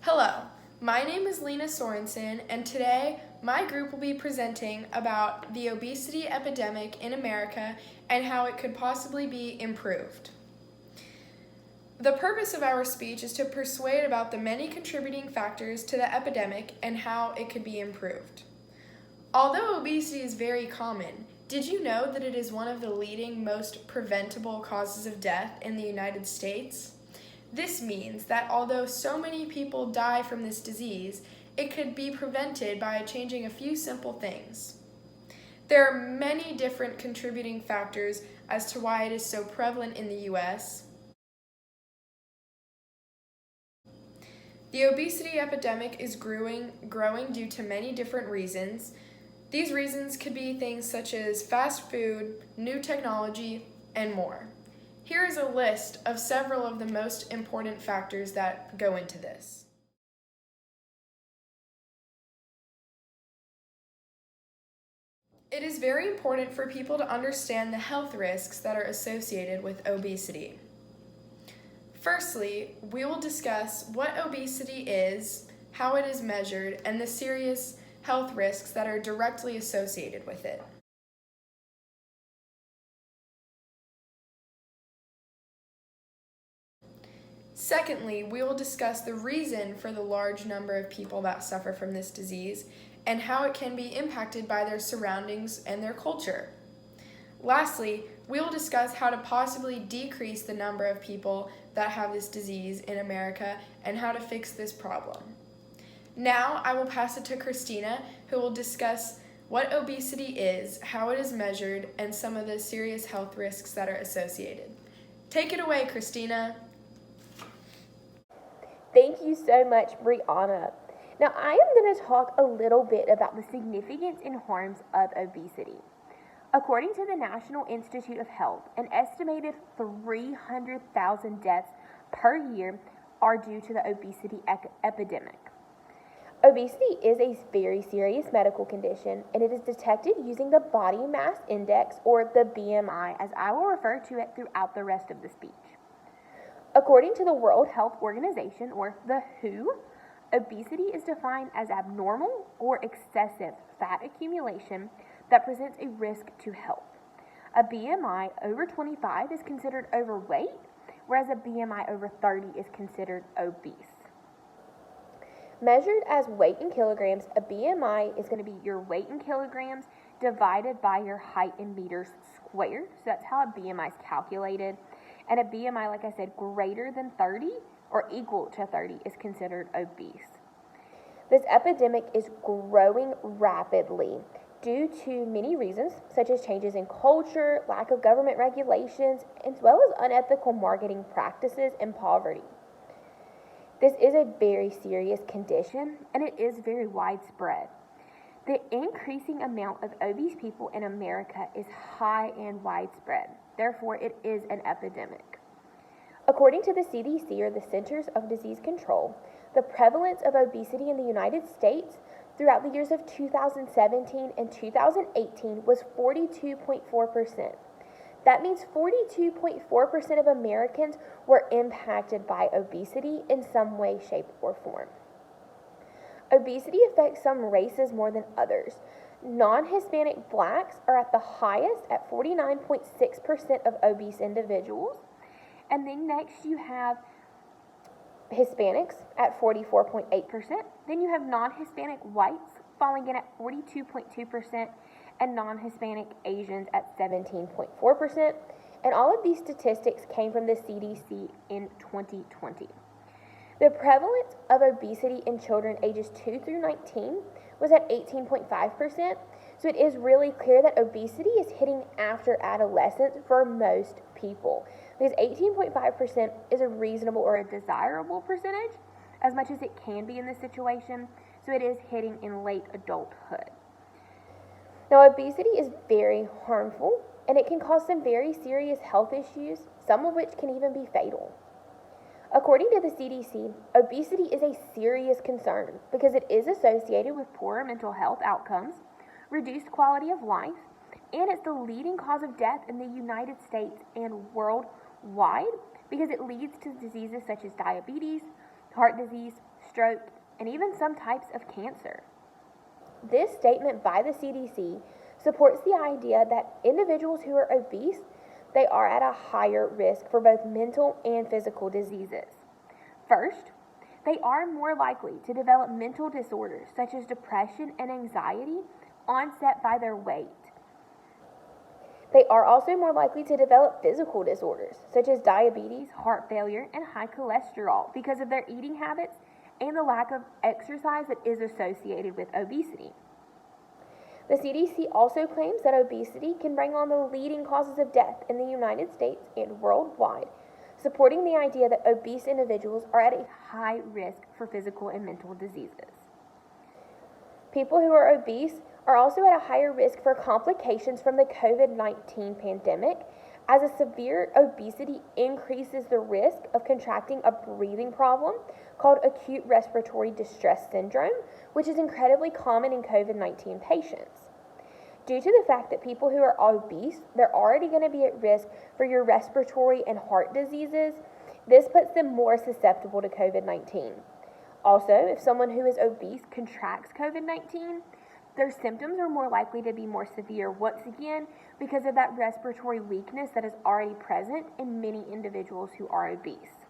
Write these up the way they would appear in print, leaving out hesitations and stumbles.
Hello, my name is Lena Sorensen, and today my group will be presenting about the obesity epidemic in America and how it could possibly be improved. The purpose of our speech is to persuade about the many contributing factors to the epidemic and how it could be improved. Although obesity is very common, did you know that it is one of the leading most preventable causes of death in the United States? This means that although so many people die from this disease, it could be prevented by changing a few simple things. There are many different contributing factors as to why it is so prevalent in the U.S. The obesity epidemic is growing due to many different reasons. These reasons could be things such as fast food, new technology, and more. Here is a list of several of the most important factors that go into this. It is very important for people to understand the health risks that are associated with obesity. Firstly, we will discuss what obesity is, how it is measured, and the serious health risks that are directly associated with it. Secondly, we will discuss the reason for the large number of people that suffer from this disease and how it can be impacted by their surroundings and their culture. Lastly, we will discuss how to possibly decrease the number of people that have this disease in America and how to fix this problem. Now, I will pass it to Christina, who will discuss what obesity is, how it is measured, and some of the serious health risks that are associated. Take it away, Christina. Thank you so much, Brianna. Now, I am going to talk a little bit about the significance and harms of obesity. According to the National Institute of Health, an estimated 300,000 deaths per year are due to the obesity epidemic. Obesity is a very serious medical condition, and it is detected using the body mass index, or the BMI, as I will refer to it throughout the rest of the speech. According to the World Health Organization, or the WHO, obesity is defined as abnormal or excessive fat accumulation that presents a risk to health. A BMI over 25 is considered overweight, whereas a BMI over 30 is considered obese. Measured as weight in kilograms, a BMI is going to be your weight in kilograms divided by your height in meters squared. So that's how a BMI is calculated. And a BMI, like I said, greater than 30 or equal to 30 is considered obese. This epidemic is growing rapidly due to many reasons, such as changes in culture, lack of government regulations, as well as unethical marketing practices and poverty. This is a very serious condition, and it is very widespread. The increasing amount of obese people in America is high and widespread. Therefore, it is an epidemic. According to the CDC, or the Centers of Disease Control, the prevalence of obesity in the United States throughout the years of 2017 and 2018 was 42.4%. That means 42.4% of Americans were impacted by obesity in some way, shape, or form. Obesity affects some races more than others. Non-Hispanic blacks are at the highest at 49.6% of obese individuals. And then next you have Hispanics at 44.8%. Then you have non-Hispanic whites falling in at 42.2%, and non-Hispanic Asians at 17.4%. And all of these statistics came from the CDC in 2020. The prevalence of obesity in children ages 2 through 19 was at 18.5%. So it is really clear that obesity is hitting after adolescence for most people, because 18.5% is a reasonable or a desirable percentage, as much as it can be in this situation. So it is hitting in late adulthood. Now, obesity is very harmful, and it can cause some very serious health issues, some of which can even be fatal. According to the CDC, obesity is a serious concern because it is associated with poorer mental health outcomes, reduced quality of life, and it's the leading cause of death in the United States and worldwide because it leads to diseases such as diabetes, heart disease, stroke, and even some types of cancer. This statement by the CDC supports the idea that individuals who are obese, they are at a higher risk for both mental and physical diseases. First, they are more likely to develop mental disorders such as depression and anxiety onset by their weight. They are also more likely to develop physical disorders such as diabetes, heart failure, and high cholesterol because of their eating habits and the lack of exercise that is associated with obesity. The CDC also claims that obesity can bring on the leading causes of death in the United States and worldwide, supporting the idea that obese individuals are at a high risk for physical and mental diseases. People who are obese are also at a higher risk for complications from the COVID-19 pandemic, as a severe obesity increases the risk of contracting a breathing problem called acute respiratory distress syndrome, which is incredibly common in COVID-19 patients. Due to the fact that people who are obese, they're already going to be at risk for your respiratory and heart diseases, this puts them more susceptible to COVID-19. Also, if someone who is obese contracts COVID-19, their symptoms are more likely to be more severe once again because of that respiratory weakness that is already present in many individuals who are obese.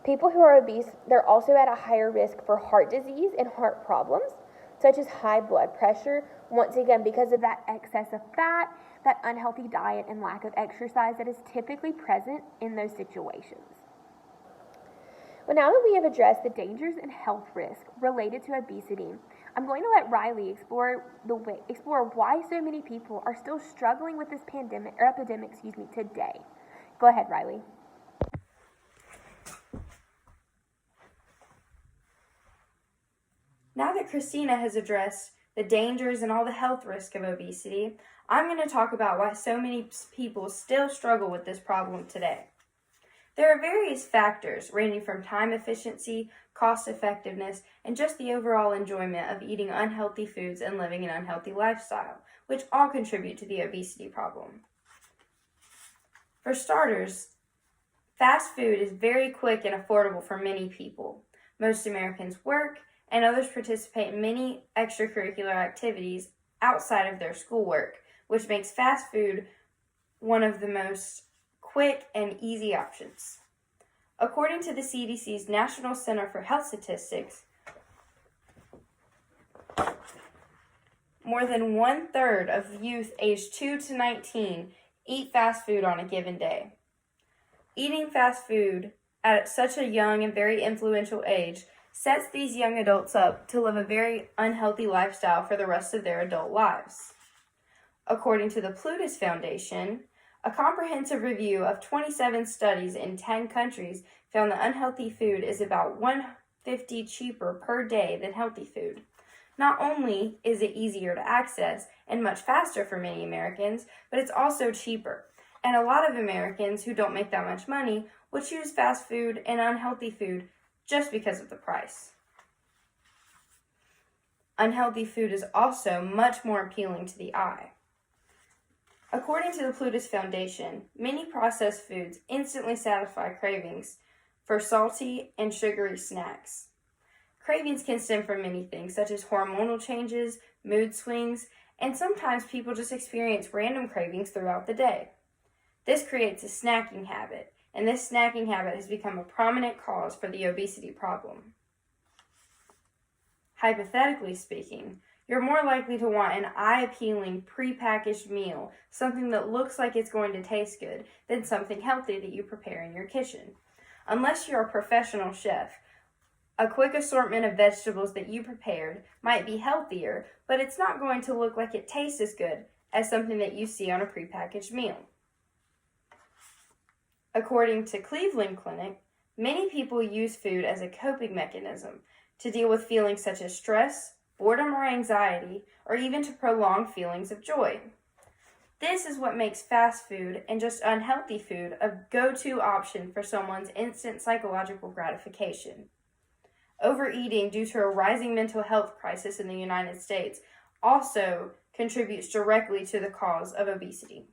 People who are obese, they're also at a higher risk for heart disease and heart problems, such as high blood pressure, once again because of that excess of fat, that unhealthy diet, and lack of exercise that is typically present in those situations. Well, now that we have addressed the dangers and health risks related to obesity, I'm going to let Riley explore why so many people are still struggling with this epidemic today. Go ahead, Riley. Now that Christina has addressed the dangers and all the health risks of obesity, I'm going to talk about why so many people still struggle with this problem today. There are various factors ranging from time efficiency, cost effectiveness, and just the overall enjoyment of eating unhealthy foods and living an unhealthy lifestyle, which all contribute to the obesity problem. For starters, fast food is very quick and affordable for many people. Most Americans work, and others participate in many extracurricular activities outside of their schoolwork, which makes fast food one of the most quick and easy options. According to the CDC's National Center for Health Statistics, more than 1/3 of youth aged 2 to 19 eat fast food on a given day. Eating fast food at such a young and very influential age sets these young adults up to live a very unhealthy lifestyle for the rest of their adult lives. According to the Plutus Foundation, a comprehensive review of 27 studies in 10 countries found that unhealthy food is about $1.50 cheaper per day than healthy food. Not only is it easier to access and much faster for many Americans, but it's also cheaper. And a lot of Americans who don't make that much money would choose fast food and unhealthy food just because of the price. Unhealthy food is also much more appealing to the eye. According to the Plutus Foundation, many processed foods instantly satisfy cravings for salty and sugary snacks. Cravings can stem from many things, such as hormonal changes, mood swings, and sometimes people just experience random cravings throughout the day. This creates a snacking habit, and this snacking habit has become a prominent cause for the obesity problem. Hypothetically speaking, you're more likely to want an eye-appealing, pre-packaged meal, something that looks like it's going to taste good, than something healthy that you prepare in your kitchen. Unless you're a professional chef, a quick assortment of vegetables that you prepared might be healthier, but it's not going to look like it tastes as good as something that you see on a pre-packaged meal. According to Cleveland Clinic, many people use food as a coping mechanism to deal with feelings such as stress, boredom or anxiety, or even to prolong feelings of joy. This is what makes fast food and just unhealthy food a go-to option for someone's instant psychological gratification. Overeating due to a rising mental health crisis in the United States also contributes directly to the cause of obesity.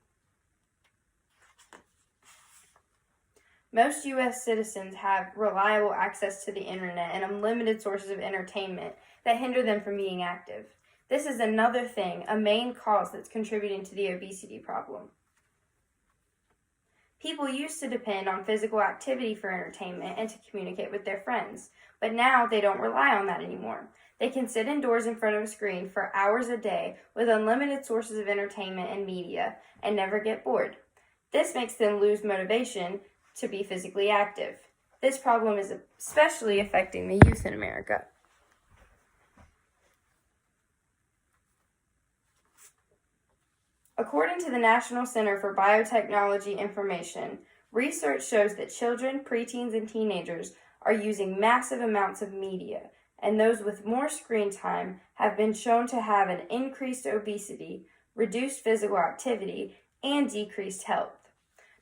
Most U.S. citizens have reliable access to the internet and unlimited sources of entertainment that hinder them from being active. This is another thing, a main cause that's contributing to the obesity problem. People used to depend on physical activity for entertainment and to communicate with their friends, but now they don't rely on that anymore. They can sit indoors in front of a screen for hours a day with unlimited sources of entertainment and media and never get bored. This makes them lose motivation to be physically active. This problem is especially affecting the youth in America. According to the National Center for Biotechnology Information, research shows that children, preteens, and teenagers are using massive amounts of media, and those with more screen time have been shown to have an increased obesity, reduced physical activity, and decreased health.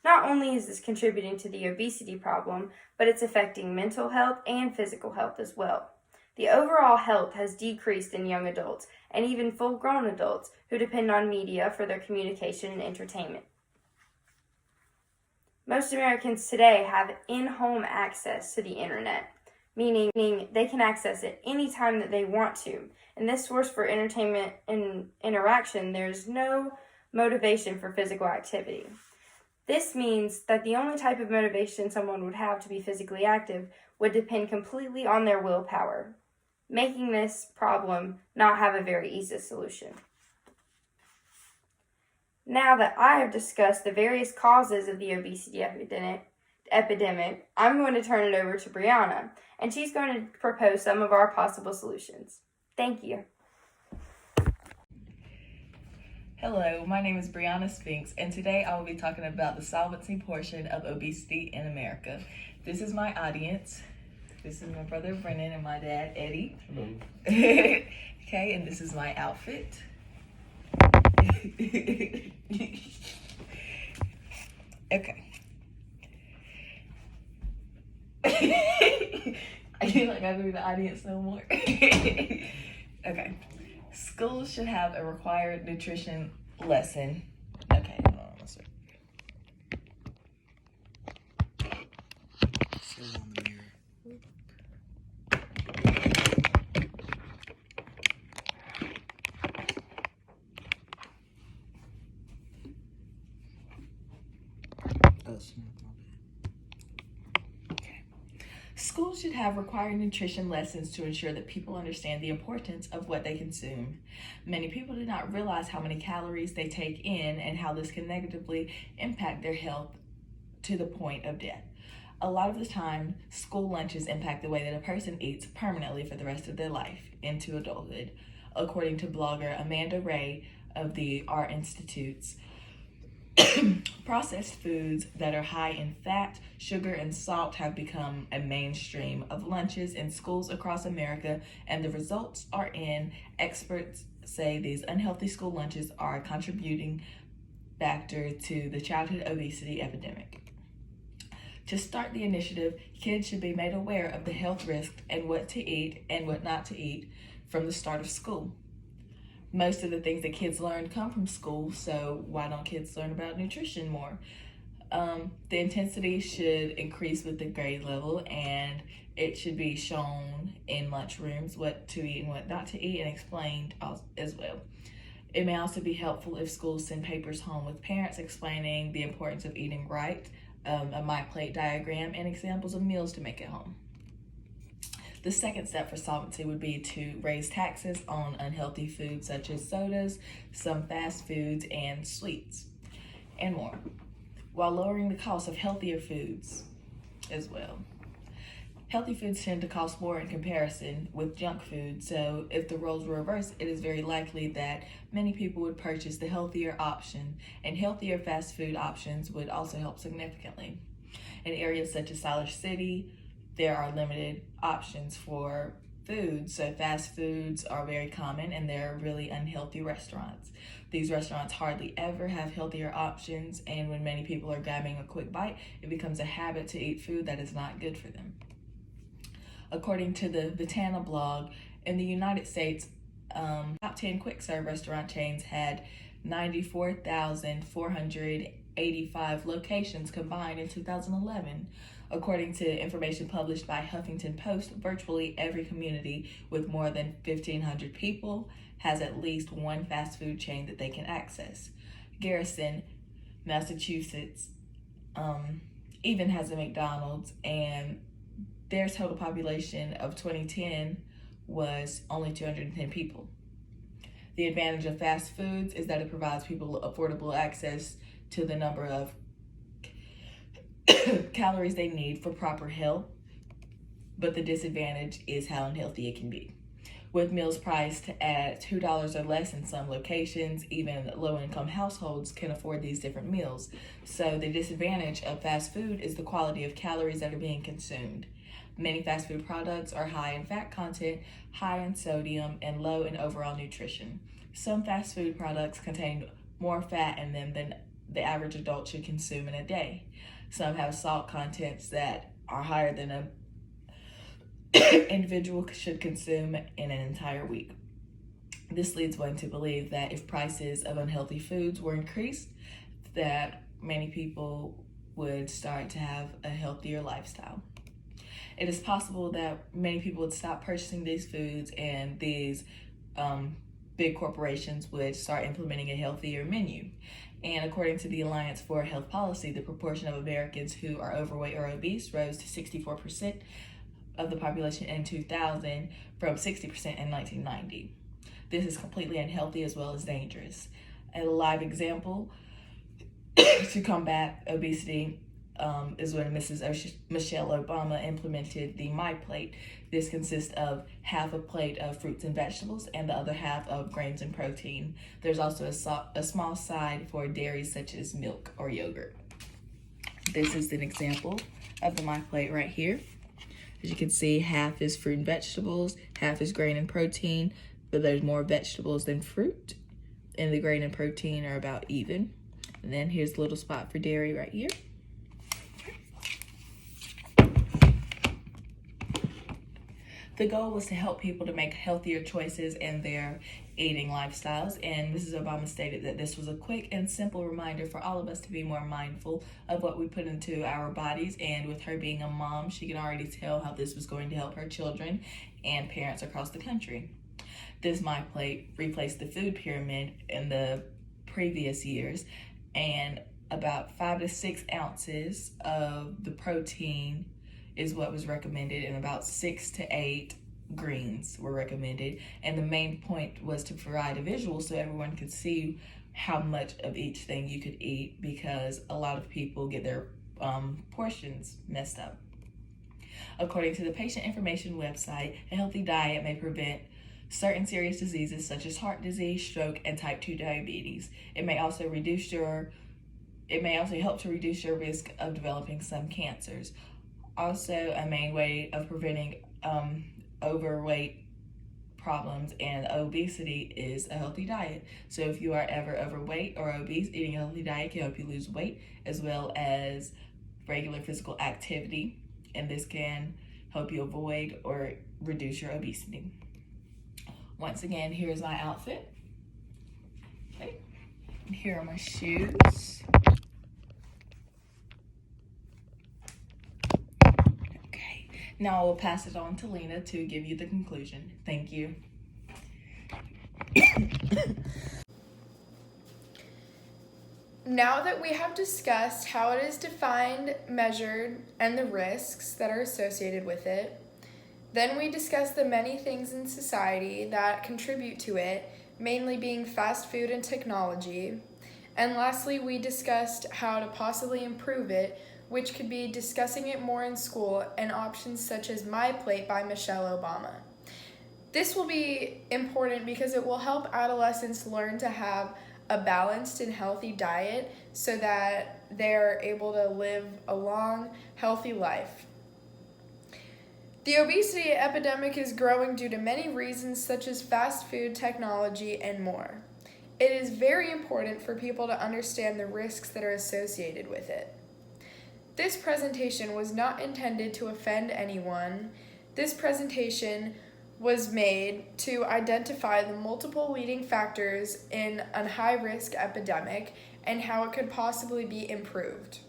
Not only is this contributing to the obesity problem, but it's affecting mental health and physical health as well. The overall health has decreased in young adults and even full-grown adults who depend on media for their communication and entertainment. Most Americans today have in-home access to the internet, meaning they can access it any time that they want to. And this source for entertainment and interaction, there's no motivation for physical activity. This means that the only type of motivation someone would have to be physically active would depend completely on their willpower, making this problem not have a very easy solution. Now that I have discussed the various causes of the obesity epidemic, I'm going to turn it over to Brianna, and she's going to propose some of our possible solutions. Thank you. Hello, my name is Brianna Spinks, and today I will be talking about the solvency portion of obesity in America. This is my audience. This is my brother Brennan and my dad Eddie. Hello. Okay, and this is my outfit. Okay. I feel like I'm in the audience no more. Okay. Schools should have a required nutrition lesson. Okay, hold on one second. Still on the mirror. Schools should have required nutrition lessons to ensure that people understand the importance of what they consume. Many people do not realize how many calories they take in and how this can negatively impact their health to the point of death. A lot of the time, school lunches impact the way that a person eats permanently for the rest of their life into adulthood, according to blogger Amanda Ray of the Art Institute's. Processed foods that are high in fat, sugar, and salt have become a mainstream of lunches in schools across America, and the results are in. Experts say these unhealthy school lunches are a contributing factor to the childhood obesity epidemic. To start the initiative, kids should be made aware of the health risks and what to eat and what not to eat from the start of school. Most of the things that kids learn come from school, so why don't kids learn about nutrition more? The intensity should increase with the grade level, and it should be shown in lunchrooms what to eat and what not to eat, and explained as well. It may also be helpful if schools send papers home with parents explaining the importance of eating right, a My Plate diagram, and examples of meals to make at home. The second step for solvency would be to raise taxes on unhealthy foods such as sodas, some fast foods, and sweets, and more, while lowering the cost of healthier foods as well. Healthy foods tend to cost more in comparison with junk food, so if the roles were reversed, it is very likely that many people would purchase the healthier option, and healthier fast food options would also help significantly. In areas such as Siler City, there are limited options for food, so fast foods are very common, and they're really unhealthy restaurants. These restaurants hardly ever have healthier options, and when many people are grabbing a quick bite, it becomes a habit to eat food that is not good for them. According to the Vitana blog, in the United States, top 10 quick serve restaurant chains had 94,400 85 locations combined in 2011. According to information published by Huffington Post, virtually every community with more than 1,500 people has at least one fast food chain that they can access. Garrison, Massachusetts, even has a McDonald's, and their total population of 2010 was only 210 people. The advantage of fast foods is that it provides people affordable access to the number of calories they need for proper health, but the disadvantage is how unhealthy it can be. With meals priced at $2 or less in some locations, even low-income households can afford these different meals. So the disadvantage of fast food is the quality of calories that are being consumed. Many fast food products are high in fat content, high in sodium, and low in overall nutrition. Some fast food products contain more fat in them than the average adult should consume in a day. Some have salt contents that are higher than an individual should consume in an entire week. This leads one to believe that if prices of unhealthy foods were increased, that many people would start to have a healthier lifestyle. It is possible that many people would stop purchasing these foods, and these big corporations would start implementing a healthier menu. And according to the Alliance for Health Policy, the proportion of Americans who are overweight or obese rose to 64% of the population in 2000 from 60% in 1990. This is completely unhealthy as well as dangerous. A live example to combat obesity is when Mrs. Michelle Obama implemented the My Plate. This consists of half a plate of fruits and vegetables and the other half of grains and protein. There's also a small side for dairy such as milk or yogurt. This is an example of the My Plate right here. As you can see, half is fruit and vegetables, half is grain and protein, but there's more vegetables than fruit, and the grain and protein are about even. And then here's a little spot for dairy right here. The goal was to help people to make healthier choices in their eating lifestyles, and Mrs. Obama stated that this was a quick and simple reminder for all of us to be more mindful of what we put into our bodies. And with her being a mom, she can already tell how this was going to help her children and parents across the country. This My Plate replaced the food pyramid in the previous years, and about 5 to 6 ounces of the protein is what was recommended, and about 6 to 8 greens were recommended. And the main point was to provide a visual so everyone could see how much of each thing you could eat, because a lot of people get their portions messed up. According to the patient information website, a healthy diet may prevent certain serious diseases such as heart disease, stroke, and type 2 diabetes. It may also help to reduce your risk of developing some cancers. Also, a main way of preventing overweight problems and obesity is a healthy diet. So if you are ever overweight or obese, eating a healthy diet can help you lose weight, as well as regular physical activity, and this can help you avoid or reduce your obesity. Once again, here's my outfit. Okay, and here are my shoes. Now I will pass it on to Lena to give you the conclusion. Thank you. Now that we have discussed how it is defined, measured, and the risks that are associated with it, then we discuss the many things in society that contribute to it, mainly being fast food and technology. And lastly, we discussed how to possibly improve it, which could be discussing it more in school and options such as My Plate by Michelle Obama. This will be important because it will help adolescents learn to have a balanced and healthy diet so that they're able to live a long, healthy life. The obesity epidemic is growing due to many reasons such as fast food, technology, and more. It is very important for people to understand the risks that are associated with it. This presentation was not intended to offend anyone. This presentation was made to identify the multiple leading factors in a high-risk epidemic and how it could possibly be improved.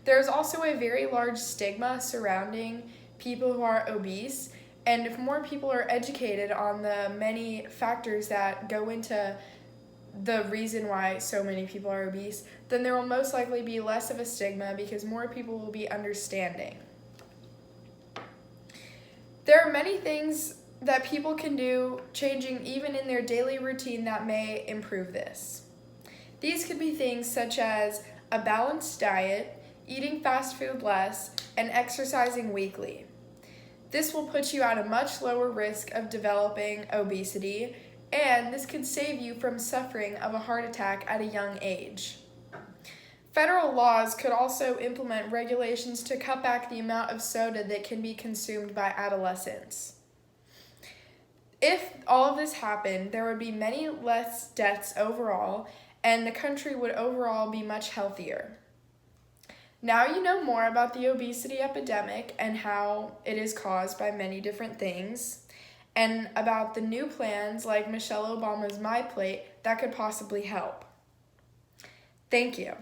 There's also a very large stigma surrounding people who are obese, and if more people are educated on the many factors that go into the reason why so many people are obese, then there will most likely be less of a stigma because more people will be understanding. There are many things that people can do changing even in their daily routine that may improve this. These could be things such as a balanced diet, eating fast food less, and exercising weekly. This will put you at a much lower risk of developing obesity, and this could save you from suffering of a heart attack at a young age. Federal laws could also implement regulations to cut back the amount of soda that can be consumed by adolescents. If all of this happened, there would be many less deaths overall, and the country would overall be much healthier. Now you know more about the obesity epidemic and how it is caused by many different things, and about the new plans like Michelle Obama's My Plate that could possibly help. Thank you.